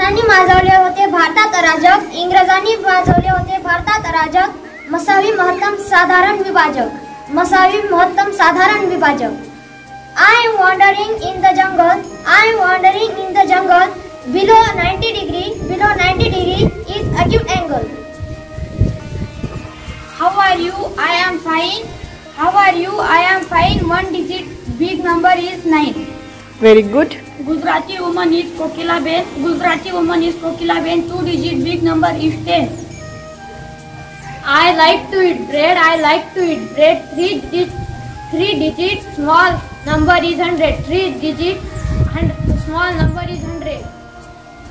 इंग्रजांनी माजवले होते भारतात अराजक, इंग्रजांनी माजवले होते भारतात अराजक, मसावी महत्तम साधारण विभाजक, मसावी महत्तम साधारण विभाजक. I am wandering in the jungle, I am wandering in the jungle, below 90 degree is acute angle. How are you? I am fine. How are you? I am fine. One digit big number is 9. Very good. Gujarati woman is Kokila Ben. Gujarati woman is Kokila Ben. 2 digit big number is 10. I like to eat bread. I like to eat bread. 3 digit small number is 100. 3 digit and small number is 100.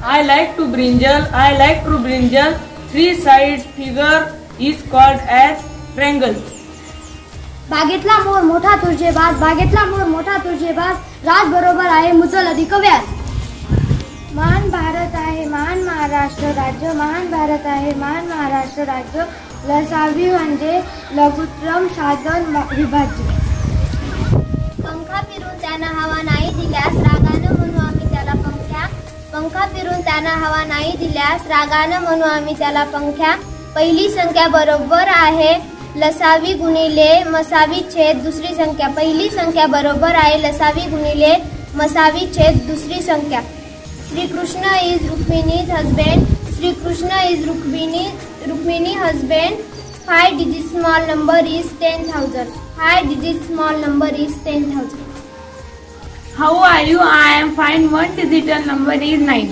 I like to brinjal. I like to brinjal. 3 sides figure is called as triangle. बागेतला मोर मोठा तुळशीबाज, बागेतला मोर मोठा तुळशीबाज, राज बरोबर आहे मुचल अधिक व्याज. महान भारत आहे महान महाराष्ट्र राज्य, महान भारत आहे महान महाराष्ट्र राज्य, लसावी म्हणजे लघुत्तम साधन विभाज्य. पंखा फिरून त्यानं हवा नाही दिल्यास रागानं म्हणू आम्ही त्याला पंख्या, पंखा फिरून त्यानं हवा नाही दिल्यास रागानं म्हणू आम्ही त्याला पंख्या. पहिली संख्या बरोबर आहे लसावी गुणिले मसावी छेद दुसरी संख्या, पहिली संख्या बरोबर आहे लसावी गुणिले मसावी छेद दुसरी संख्या. Shrikrishna is Rukmini's husband, Shrikrishna is Rukmini husband. 5 digit small number is 10,000. 5 digit small number is 10,000. How are you? I am fine. 1 digit number is 9.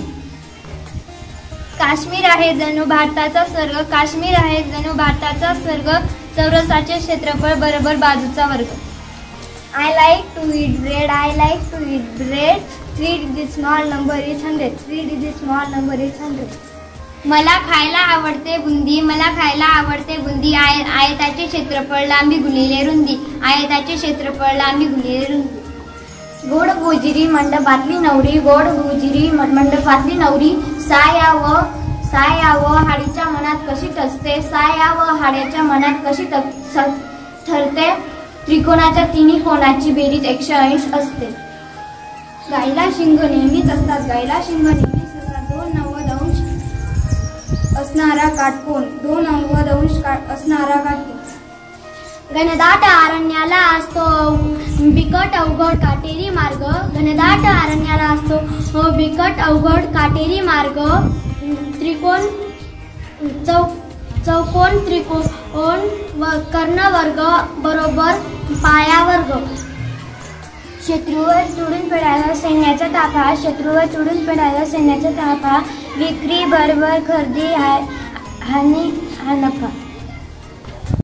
Kashmir आहे जणू भारताचा स्वर्ग, काश्मीर आहे जणू भारताचा स्वर्ग, चौरसाचे क्षेत्रफळ बरोबर बाजूचा वर्ग. I like to eat bread. I like to eat bread. 3 digit small number is 100. 3 digit small number is 100. मला खायला आवडते बुंदी, मला खायला आवडते बुंदी, आयताचे क्षेत्रफळ लांबी गुणिले रुंदी, आयताचे क्षेत्रफळ लांबी गुणिले रुंदी. गोड गोजिरी मंडपातली नवरी, गोड गोजिरी मंडपातली नवरी, साया व हाडीच्या मनात कशी टचते, साया व हाड्याच्या मनात कशी ठरते. त्रिकोणाच्या तिन्ही कोणाची बेरीज 180 असते. गायला शिंग नेहमीच असतात, गायला शिंग नेहमीच असतात, 290 अंश असणारा काटकोन, 290 अंश असणारा काटकोन. घनदाट अरण्याला असतो बिकट अवघड काटेरी मार्ग, घनदाट अरण्याला असतो बिकट अवघड काटेरी मार्ग. चौकोन त्रिकोण कर्णवर्ग बरोबर पायावर्ग. शत्रूवर चुडून पेडायला सैन्याचा ताफा, शत्रूवर चुडून पेडायला सैन्याचा ताफा, विक्री बरोबर खरेदी हानी हा नफा.